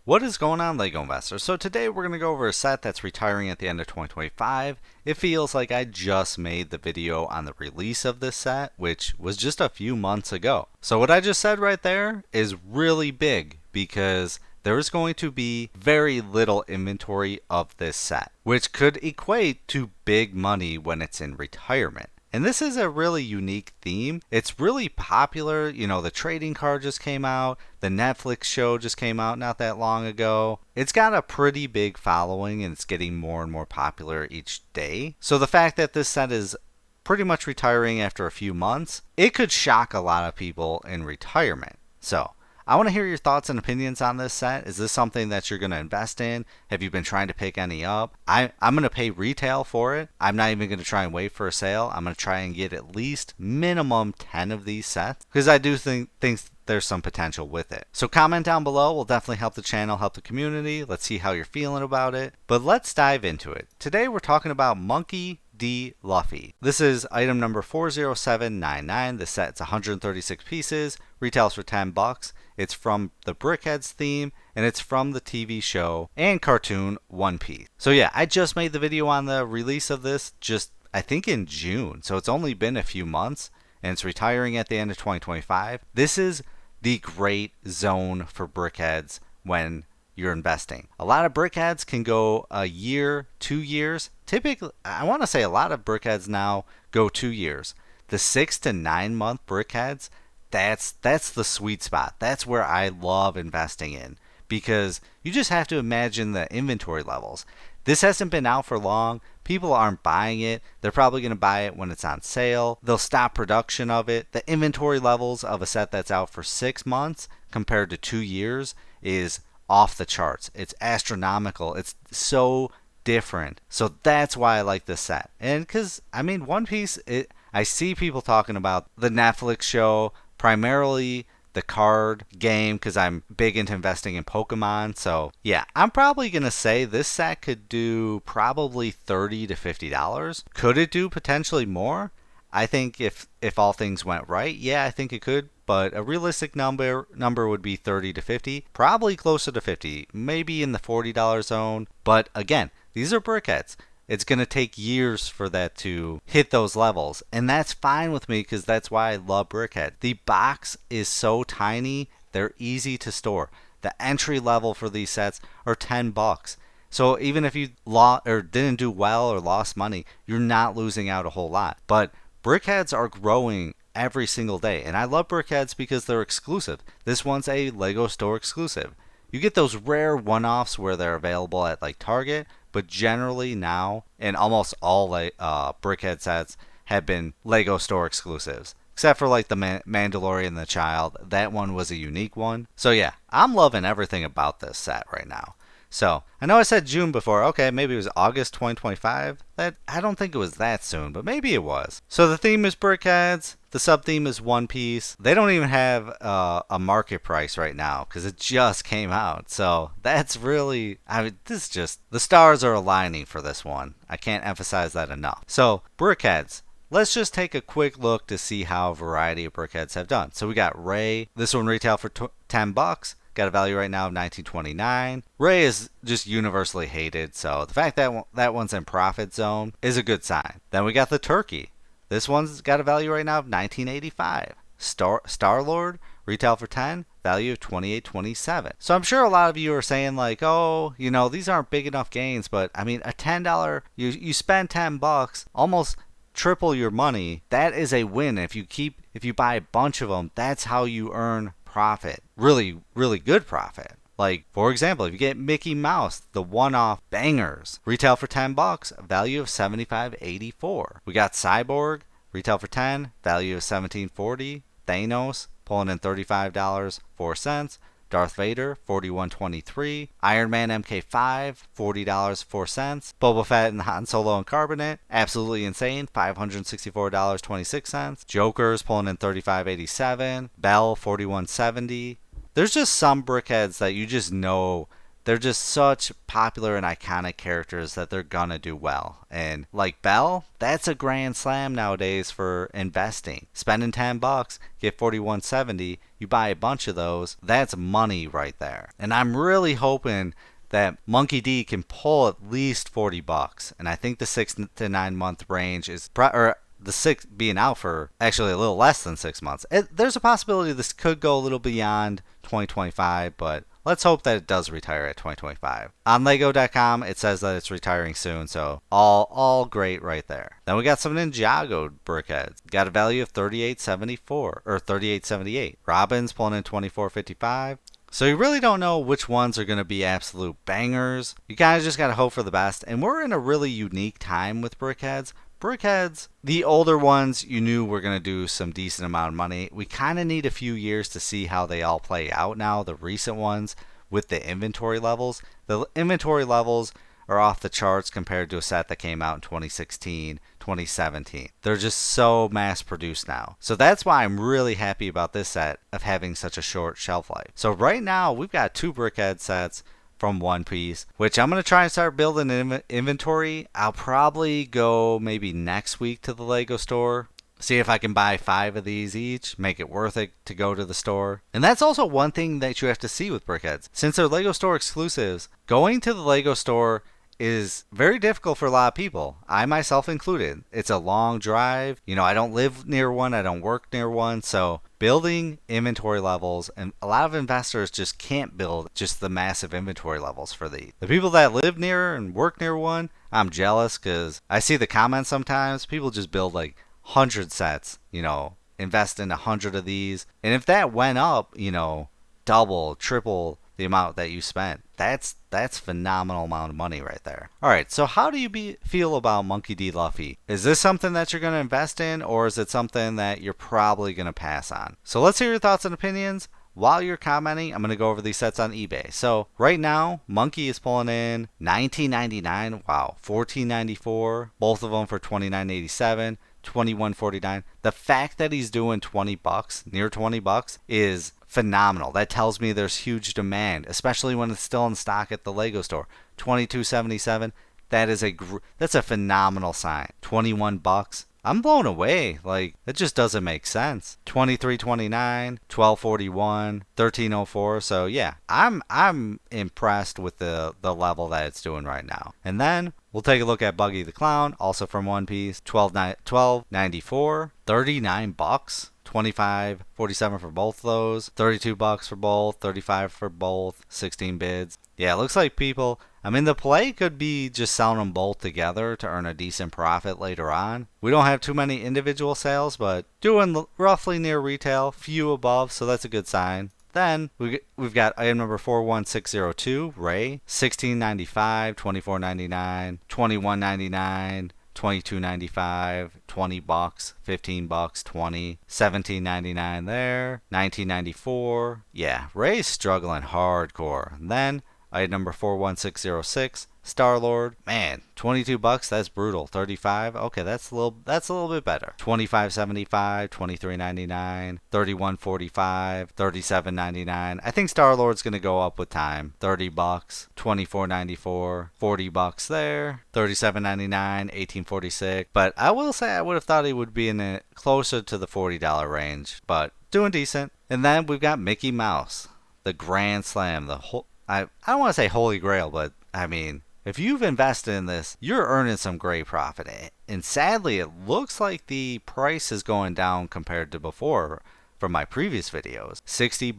What is going on, LEGO investors? So today we're going to go over a set that's retiring at the end of 2025. It feels like I just made the video on the release of this set, which was just a few months ago. So what I just said right there is really big because there is going to be very little inventory of this set, which could equate to big money when it's in retirement. And this is a really unique theme. It's really popular. You know, the trading card just came out. The Netflix show just came out not that long ago. It's got a pretty big following and it's getting more and more popular each day. So the fact that this set is pretty much retiring after a few months, it could shock a lot of people in retirement. So I want to hear your thoughts and opinions on this set. Is this something that you're going to invest in? Have you been trying to pick any up? I'm going to pay retail for it. I'm not even going to try and wait for a sale. I'm going to try and get at least minimum 10 of these sets because I do think there's some potential with it. So comment down below. Will definitely help the channel, help the community. Let's see how you're feeling about it. But let's dive into it. Today we're talking about Monkey D. Luffy. This is item number 40799. The set's 136 pieces, retails for $10. It's from the BrickHeadz theme, and it's from the TV show and cartoon One Piece. So yeah, I just made the video on the release of this just, I think, in June. So it's only been a few months, and it's retiring at the end of 2025. This is the great zone for BrickHeadz when you're investing. A lot of BrickHeadz can go a year, 2 years. Typically, I want to say a lot of BrickHeadz now go 2 years. The 6 to 9 month BrickHeadz, that's the sweet spot. That's where I love investing in because you just have to imagine the inventory levels. This hasn't been out for long. People aren't buying it. They're probably going to buy it when it's on sale. They'll stop production of it. The inventory levels of a set that's out for 6 months compared to 2 years is off the charts. It's astronomical. It's so different. So that's why I like this set. And because, I mean, One Piece, I see people talking about the Netflix show, primarily the card game because I'm big into investing in Pokemon. So yeah, I'm probably going to say this set could do probably $30 to $50. Could it do potentially more? I think if all things went right, yeah, I think it could. But a realistic number would be 30 to 50, probably closer to 50, maybe in the $40 zone. But again, these are BrickHeadz. It's going to take years for that to hit those levels. And that's fine with me because that's why I love BrickHeadz. The box is so tiny, they're easy to store. The entry level for these sets are $10. So even if you didn't do well or lost money, you're not losing out a whole lot. But BrickHeadz are growing every single day. And I love BrickHeadz because they're exclusive. This one's a LEGO store exclusive. You get those rare one-offs where they're available at like Target, but generally now, and almost all BrickHeadz sets have been LEGO store exclusives. Except for like the Mandalorian and the Child. That one was a unique one. So yeah, I'm loving everything about this set right now. So, I know I said June before. Okay, maybe it was August 2025. I don't think it was that soon, but maybe it was. So the theme is BrickHeadz. The sub-theme is One Piece. They don't even have a market price right now because it just came out. So that's really, I mean, this just, the stars are aligning for this one. I can't emphasize that enough. So, BrickHeadz. Let's just take a quick look to see how a variety of BrickHeadz have done. So we got Ray. This one retail for $10. Got a value right now of $19.29. Ray is just universally hated, so the fact that that one's in profit zone is a good sign. Then we got the Turkey. This one's got a value right now of $19.85. Star-Lord, retail for $10, value of $28.27. So I'm sure a lot of you are saying like, oh, you know, these aren't big enough gains, but I mean, a $10, you spend $10, almost triple your money. That is a win. If you buy a bunch of them, that's how you earn profit. Really, really good profit. Like, for example, if you get Mickey Mouse, the one-off bangers, retail for $10, value of $75.84. We got Cyborg, retail for $10, value of $17.40. Thanos, pulling in $35.04. Darth Vader, $41.23. Iron Man MK5, $40.04. Boba Fett and Han Solo and Carbonate, absolutely insane, $564.26. Joker's pulling in $35.87. Bell, $41.70. There's just some BrickHeadz that you just know they're just such popular and iconic characters that they're gonna do well. And like Belle, that's a grand slam nowadays for investing. Spending $10, get 4170, you buy a bunch of those, that's money right there. And I'm really hoping that Monkey D can pull at least $40, and I think the 6 to 9 month range is or the 6 being out for actually a little less than 6 months. There's a possibility this could go a little beyond 2025, but let's hope that it does retire at 2025. On Lego.com, it says that it's retiring soon, so all great right there. Then we got some Ninjago BrickHeadz. Got a value of 3874 or 3878. Robin's pulling in 2455. So you really don't know which ones are going to be absolute bangers. You kind of just got to hope for the best. And we're in a really unique time with BrickHeadz. BrickHeadz, the older ones, you knew were going to do some decent amount of money. We kind of need a few years to see how they all play out now, the recent ones, with the inventory levels. The inventory levels are off the charts compared to a set that came out in 2016, 2017. They're just so mass produced now. So that's why I'm really happy about this set of having such a short shelf life. So right now, we've got 2 BrickHeadz sets from One Piece, which I'm going to try and start building an inventory. I'll probably go maybe next week to the Lego store, see if I can buy 5 of these each, make it worth it to go to the store. And that's also one thing that you have to see with BrickHeadz. Since they're Lego store exclusives, going to the Lego store is very difficult for a lot of people, I myself included. It's a long drive. You know, I don't live near one, I don't work near one, so building inventory levels, and a lot of investors just can't build just the massive inventory levels for the people that live near and work near one. I'm jealous because I see the comments sometimes. People just build like 100 sets, you know, invest in 100 of these. And if that went up, you know, double, triple the amount that you spent, that's phenomenal amount of money right there. All right, so how do you feel about Monkey D. Luffy? Is this something that you're going to invest in, or is it something that you're probably going to pass on? So let's hear your thoughts and opinions. While you're commenting, I'm going to go over these sets on eBay. So right now, Monkey is pulling in $19.99. Wow, $14.94. Both of them for $29.87. $21.49. The fact that he's doing $20, near $20, is phenomenal. That tells me there's huge demand, especially when it's still in stock at the Lego store. $22.77. That's a phenomenal sign. $21. I'm blown away. Like, that just doesn't make sense. $23.29, $12.41, $13.04. So yeah, I'm impressed with the level that it's doing right now. And then we'll take a look at Buggy the Clown, also from One Piece. $12.94, $39. $25.47 for both those, $32 for both, $35 for both, 16 bids. Yeah, it looks like people, I mean, the play could be just selling them both together to earn a decent profit later on. We don't have too many individual sales, but doing roughly near retail, few above, so that's a good sign. Then we've got item number 41602, Ray, $16.95, $24.99, $21.99, $22.95, $20, $15, $20, $17.99 there, $19.94. Yeah, Ray's struggling hardcore. And then item number 41606, Star-Lord. Man, $22, that's brutal. $35, okay, that's a little bit better. $25.75, $23.99, $31.45, $37.99. I think Star-Lord's gonna go up with time. $30, $24.94, $40 there, $37.99, $18.46. But I will say I would have thought he would be in it closer to the $40 range, but doing decent. And then we've got Mickey Mouse, the Grand Slam, I don't want to say holy grail, but I mean, if you've invested in this, you're earning some great profit. And sadly, it looks like the price is going down compared to before from my previous videos. $60,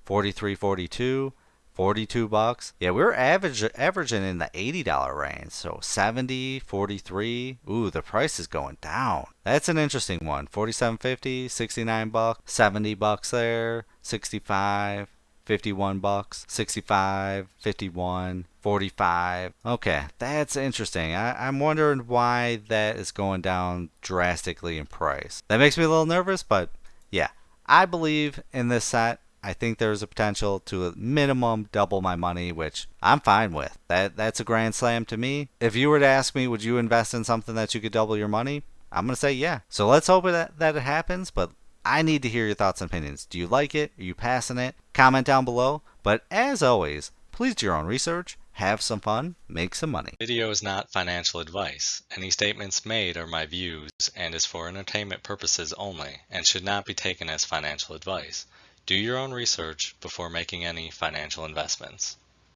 $43.42, $42. Yeah, we're averaging in the $80 range. So $70, $43. Ooh, the price is going down. That's an interesting one. $47.50, $69, $70 there, $65. $51, 65, 51, 45. Okay, that's interesting. I'm wondering why that is going down drastically in price. That makes me a little nervous, but yeah, I believe in this set. I think there's a potential to a minimum double my money, which I'm fine with. That's a grand slam to me. If you were to ask me, would you invest in something that you could double your money? I'm going to say yeah. So let's hope that it happens, but I need to hear your thoughts and opinions. Do you like it? Are you passing it? Comment down below. But as always, Please do your own research, have some fun, make some money. Video is not financial advice. Any statements made are my views and is for entertainment purposes only and should not be taken as financial advice. Do your own research before making any financial investments.